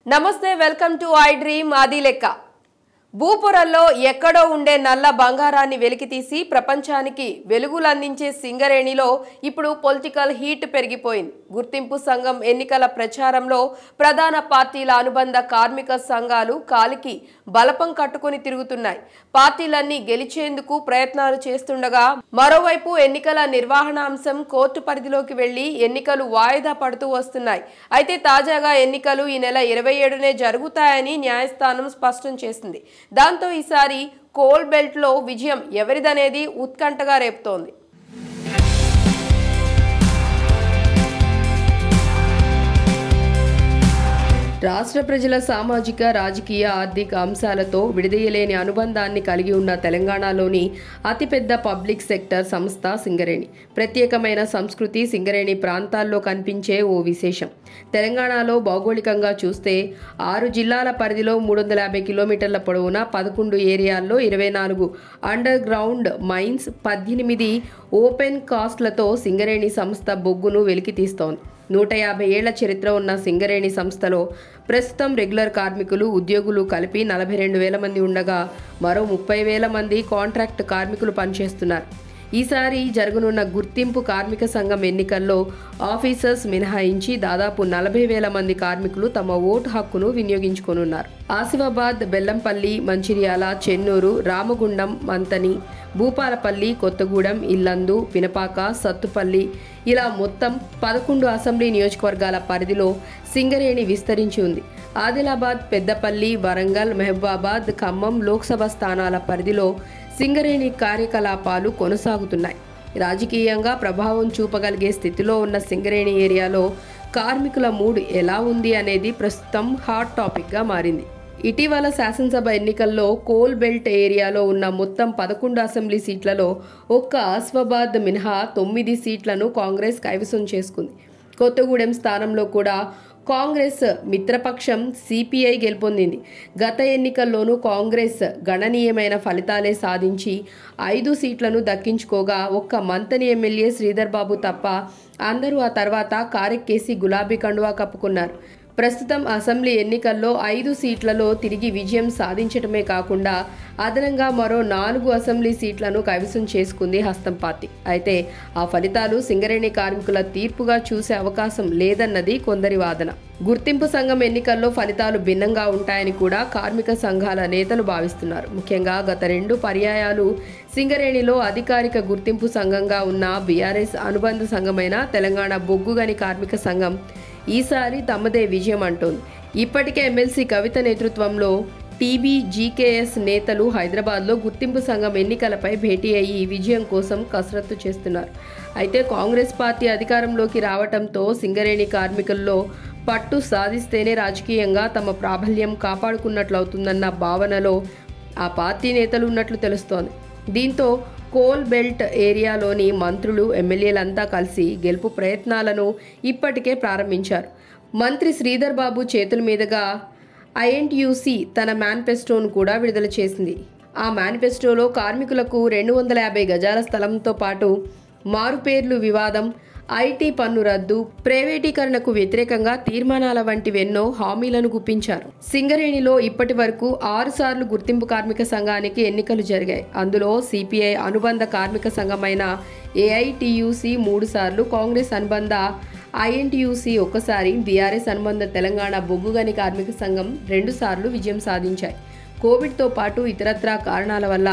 నమస్తే welcome to I dream ఆది లెక్క భూపురంలో ఎక్కడో ఉండే నల్ల బంగారాన్ని వెలికితీసి ప్రపంచానికి వెలుగులందించే సింగరేణిలో ఇప్పుడు పొలిటికల్ హీట్ పెరిగిపోయింది. గుర్తింపు సంఘం ఎన్నికల ప్రచారంలో ప్రధాన పార్టీల అనుబంధ కార్మిక సంఘాలు కాలికి బలపం కట్టుకొని తిరుగుతున్నాయి. పార్టీలన్నీ గెలిచేందుకు ప్రయత్నాలు చేస్తుండగా మరోవైపు ఎన్నికల నిర్వహణ అంశం కోర్టు పరిధిలోకి వెళ్లి ఎన్నికలు వాయిదా పడుతూ వస్తున్నాయి. అయితే తాజాగా ఎన్నికలు ఈ నెల 27నే జరుగుతాయని న్యాయస్థానం స్పష్టం చేసింది. దాంతో ఈసారి కోల్ బెల్ట్ లో విజయం ఎవరిదనేది ఉత్కంఠగా రేపుతోంది. రాష్ట్ర ప్రజల సామాజిక రాజకీయ ఆర్థిక అంశాలతో విడదీయలేని అనుబంధాన్ని కలిగి ఉన్న తెలంగాణలోని అతిపెద్ద పబ్లిక్ సెక్టర్ సంస్థ సింగరేణి. ప్రత్యేకమైన సంస్కృతి సింగరేణి ప్రాంతాల్లో కనిపించే ఓ విశేషం. తెలంగాణలో భౌగోళికంగా చూస్తే 6 జిల్లాల పరిధిలో 350 కిలోమీటర్ల పొడవున 11 ఏరియాల్లో 24 అండర్ గ్రౌండ్ మైన్స్, 18 ఓపెన్ కాస్ట్లతో సింగరేణి సంస్థ బొగ్గును వెలికితీస్తోంది. 150 ఏళ్ల చరిత్ర ఉన్న సింగరేణి సంస్థలో ప్రస్తుతం రెగ్యులర్ కార్మికులు, ఉద్యోగులు కలిపి 42,000 మంది ఉండగా మరో 30,000 మంది కాంట్రాక్ట్ కార్మికులు పనిచేస్తున్నారు. ఈసారి జరగనున్న గుర్తింపు కార్మిక సంఘం ఎన్నికల్లో ఆఫీసర్స్ మినహాయించి దాదాపు 40,000 మంది కార్మికులు తమ ఓటు హక్కును వినియోగించుకోనున్నారు. ఆసిఫాబాద్, బెల్లంపల్లి, మంచిర్యాల, చెన్నూరు, రామగుండం, మంతని, భూపాలపల్లి, కొత్తగూడెం, ఇల్లందు, పినపాక, సత్తుపల్లి ఇలా మొత్తం 11 అసెంబ్లీ నియోజకవర్గాల పరిధిలో సింగరేణి విస్తరించి ఉంది. ఆదిలాబాద్, పెద్దపల్లి, వరంగల్, మహబూబాబాద్, ఖమ్మం లోక్సభ స్థానాల పరిధిలో సింగరేణి కార్యకలాపాలు కొనసాగుతున్నాయి. రాజకీయంగా ప్రభావం చూపగలిగే స్థితిలో ఉన్న సింగరేణి ఏరియాలో కార్మికుల మూడ్ ఎలా ఉంది అనేది ప్రస్తుతం హాట్ టాపిక్గా మారింది. ఇటీవల శాసనసభ ఎన్నికల్లో కోల్ బెల్ట్ ఏరియాలో ఉన్న మొత్తం 11 అసెంబ్లీ సీట్లలో ఒక్క ఆసిఫాబాద్ మినహా 9 సీట్లను కాంగ్రెస్ కైవసం చేసుకుంది. కొత్తగూడెం స్థానంలో కూడా కాంగ్రెస్ మిత్రపక్షం సిపిఐ గెలుపొందింది. గత ఎన్నికల్లోనూ కాంగ్రెస్ గణనీయమైన ఫలితాలే సాధించి 5 సీట్లను దక్కించుకోగా ఒక్క మంతని ఎమ్మెల్యే శ్రీధర్ బాబు తప్ప అందరూ ఆ తర్వాత కారెక్కేసి గులాబీ కండువా కప్పుకున్నారు. ప్రస్తుతం అసెంబ్లీ ఎన్నికల్లో 5 సీట్లలో తిరిగి విజయం సాధించటమే కాకుండా అదనంగా మరో 4 అసెంబ్లీ సీట్లను కైవసం చేసుకుంది హస్తం పార్టీ. అయితే ఆ ఫలితాలు సింగరేణి కార్మికుల తీర్పుగా చూసే అవకాశం లేదన్నది కొందరి వాదన. గుర్తింపు సంఘం ఎన్నికల్లో ఫలితాలు భిన్నంగా ఉంటాయని కూడా కార్మిక సంఘాల నేతలు భావిస్తున్నారు. ముఖ్యంగా గత 2 పర్యాయాలు సింగరేణిలో అధికారిక గుర్తింపు సంఘంగా ఉన్న బీఆర్ఎస్ అనుబంధ సంఘమైన తెలంగాణ బొగ్గుగని కార్మిక సంఘం ఈసారి తమదే విజయం అంటోంది. ఇప్పటికే ఎమ్మెల్సీ కవిత నేతృత్వంలో టీబీజీకేఎస్ నేతలు హైదరాబాద్లో గుర్తింపు సంఘం ఎన్నికలపై భేటీ అయ్యి విజయం కోసం కసరత్తు చేస్తున్నారు. అయితే కాంగ్రెస్ పార్టీ అధికారంలోకి రావడంతో సింగరేణి కార్మికుల్లో పట్టు సాధిస్తేనే రాజకీయంగా తమ ప్రాబల్యం కాపాడుకున్నట్లవుతుందన్న భావనలో ఆ పార్టీ నేతలు ఉన్నట్లు తెలుస్తోంది. దీంతో కోల్ బెల్ట్ ఏరియాలోని మంత్రులు, ఎమ్మెల్యేలంతా కలిసి గెలుపు ప్రయత్నాలను ఇప్పటికే ప్రారంభించారు. మంత్రి శ్రీధర్ బాబు చేతుల మీదుగా ఐఎన్టీయూసీ తన మేనిఫెస్టోను కూడా విడుదల చేసింది. ఆ మేనిఫెస్టోలో కార్మికులకు 250 గజాల స్థలంతో పాటు మారుపేర్లు వివాదం, ఐటీ పన్ను రద్దు, ప్రైవేటీకరణకు వ్యతిరేకంగా తీర్మానాల వంటివెన్నో హామీలను గుప్పించారు. సింగరేణిలో ఇప్పటి వరకు 6 సార్లు గుర్తింపు కార్మిక సంఘానికి ఎన్నికలు జరిగాయి. అందులో సిపిఐ అనుబంధ కార్మిక సంఘమైన ఏఐటీయూసీ 3 సార్లు, కాంగ్రెస్ అనుబంధ ఐఎన్టీయూసీ 1 సారి, బీఆర్ఎస్ అనుబంధ తెలంగాణ బొగ్గుగని కార్మిక సంఘం 2 సార్లు విజయం సాధించాయి. కోవిడ్తో పాటు ఇతరత్రా కారణాల వల్ల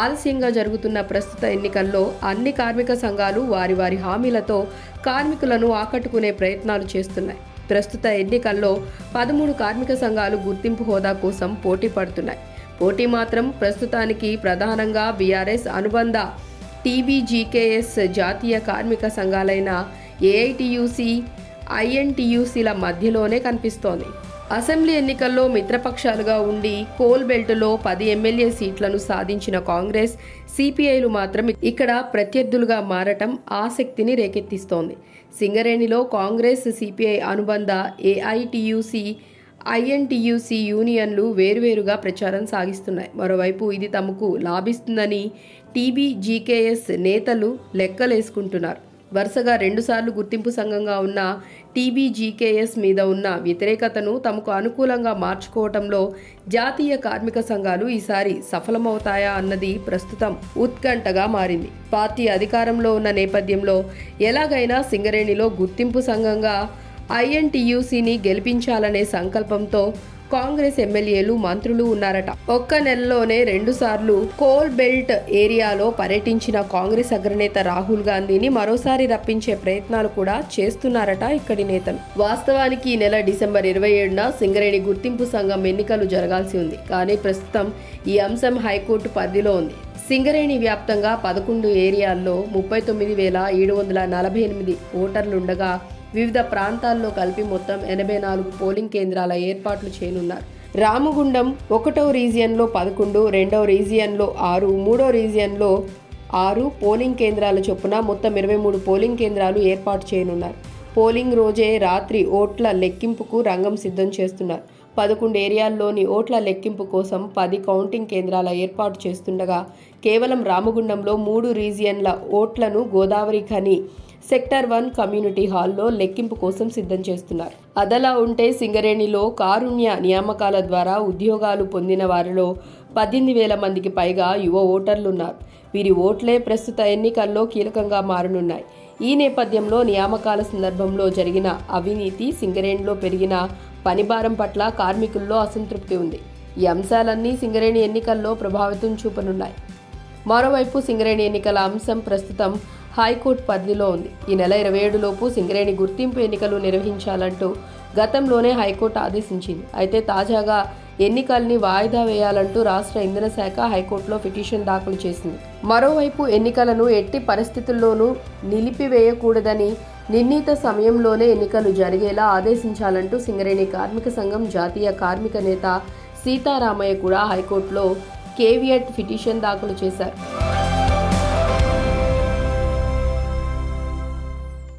ఆలస్యంగా జరుగుతున్న ప్రస్తుత ఎన్నికల్లో అన్ని కార్మిక సంఘాలు వారి వారి హామీలతో కార్మికులను ఆకట్టుకునే ప్రయత్నాలు చేస్తున్నాయి. ప్రస్తుత ఎన్నికల్లో 13 కార్మిక సంఘాలు గుర్తింపు హోదా కోసం పోటీ పడుతున్నాయి. పోటీ మాత్రం ప్రస్తుతానికి ప్రధానంగా బీఆర్ఎస్ అనుబంధ టీబీజీకేఎస్ జాతీయ కార్మిక సంఘాలైన ఏఐటీయూసీ, ఐఎన్టీయూసీల మధ్యలోనే కనిపిస్తోంది. అసెంబ్లీ ఎన్నికల్లో మిత్రపక్షాలుగా ఉండి కోల్ బెల్ట్లో 10 ఎమ్మెల్యే సీట్లను సాధించిన కాంగ్రెస్, సిపిఐలు మాత్రం ఇక్కడ ప్రత్యర్థులుగా మారటం ఆసక్తిని రేకెత్తిస్తోంది. సింగరేణిలో కాంగ్రెస్, సిపిఐ అనుబంధ ఏఐటీయూసీ, ఐఎన్టీయూసీ యూనియన్లు వేరువేరుగా ప్రచారం సాగిస్తున్నాయి. మరోవైపు ఇది తమకు లాభిస్తుందని టీబీజీకేఎస్ నేతలు లెక్కలేసుకుంటున్నారు. వరుసగా 2 సార్లు గుర్తింపు సంఘంగా ఉన్న టీబీజీకేఎస్ మీద ఉన్న వ్యతిరేకతను తమకు అనుకూలంగా మార్చుకోవటంలో జాతీయ కార్మిక సంఘాలు ఈసారి సఫలమవుతాయా అన్నది ప్రస్తుతం ఉత్కంఠగా మారింది. పార్టీ అధికారంలో ఉన్న నేపథ్యంలో ఎలాగైనా సింగరేణిలో గుర్తింపు సంఘంగా ఐఎన్టీయూసీని గెలిపించాలనే సంకల్పంతో కాంగ్రెస్ ఎమ్మెల్యేలు, మంత్రులు ఉన్నారట. ఒక్క నెలలోనే 2 సార్లు కోల్ బెల్ట్ ఏరియాలో పర్యటించిన కాంగ్రెస్ అగ్రనేత రాహుల్ గాంధీని మరోసారి రప్పించే ప్రయత్నాలు కూడా చేస్తున్నారట ఇక్కడి నేతలు. వాస్తవానికి ఈ నెల డిసెంబర్ 27న సింగరేణి గుర్తింపు సంఘం ఎన్నికలు జరగాల్సి ఉంది. కానీ ప్రస్తుతం ఈ అంశం హైకోర్టు పరిధిలో ఉంది. సింగరేణి వ్యాప్తంగా 11 ఏరియాల్లో 39,748 ఓటర్లుండగా వివిధ ప్రాంతాల్లో కలిపి మొత్తం 84 పోలింగ్ కేంద్రాల ఏర్పాట్లు చేయనున్నారు. రామగుండం 1వ రీజియన్లో 11, 2వ రీజియన్లో 6, 3వ రీజియన్లో 6 పోలింగ్ కేంద్రాల చొప్పున మొత్తం 23 పోలింగ్ కేంద్రాలు ఏర్పాటు చేయనున్నారు. పోలింగ్ రోజే రాత్రి ఓట్ల లెక్కింపుకు రంగం సిద్ధం చేస్తున్నారు. 11 ఏరియాల్లోని ఓట్ల లెక్కింపు కోసం 10 కౌంటింగ్ కేంద్రాల ఏర్పాటు చేస్తుండగా కేవలం రామగుండంలో 3 రీజియన్ల ఓట్లను గోదావరి ఖని సెక్టర్ 1 కమ్యూనిటీ హాల్లో లెక్కింపు కోసం సిద్ధం చేస్తున్నారు. అదలా ఉంటే సింగరేణిలో కారుణ్య నియామకాల ద్వారా ఉద్యోగాలు పొందిన వారిలో 18,000 మందికి పైగా యువ ఓటర్లున్నారు. వీరి ఓట్లే ప్రస్తుత ఎన్నికల్లో కీలకంగా మారనున్నాయి. ఈ నేపథ్యంలో నియామకాల సందర్భంలో జరిగిన అవినీతి, సింగరేణిలో పెరిగిన పనిభారం పట్ల కార్మికుల్లో అసంతృప్తి ఉంది. ఈ అంశాలన్నీ సింగరేణి ఎన్నికల్లో ప్రభావితం చూపనున్నాయి. మరోవైపు సింగరేణి ఎన్నికల అంశం ప్రస్తుతం హైకోర్టు పరిధిలో ఉంది. ఈ నెల 27 లోపు సింగరేణి గుర్తింపు ఎన్నికలు నిర్వహించాలంటూ గతంలోనే హైకోర్టు ఆదేశించింది. అయితే తాజాగా ఎన్నికల్ని వాయిదా వేయాలంటూ రాష్ట్ర ఇంధన శాఖ హైకోర్టులో పిటిషన్ దాఖలు చేసింది. మరోవైపు ఎన్నికలను ఎట్టి పరిస్థితుల్లోనూ నిలిపివేయకూడదని, నిర్ణీత సమయంలోనే ఎన్నికలు జరిగేలా ఆదేశించాలంటూ సింగరేణి కార్మిక సంఘం జాతీయ కార్మిక నేత సీతారామయ్య కూడా హైకోర్టులో కేవియట్ పిటిషన్ దాఖలు చేశారు.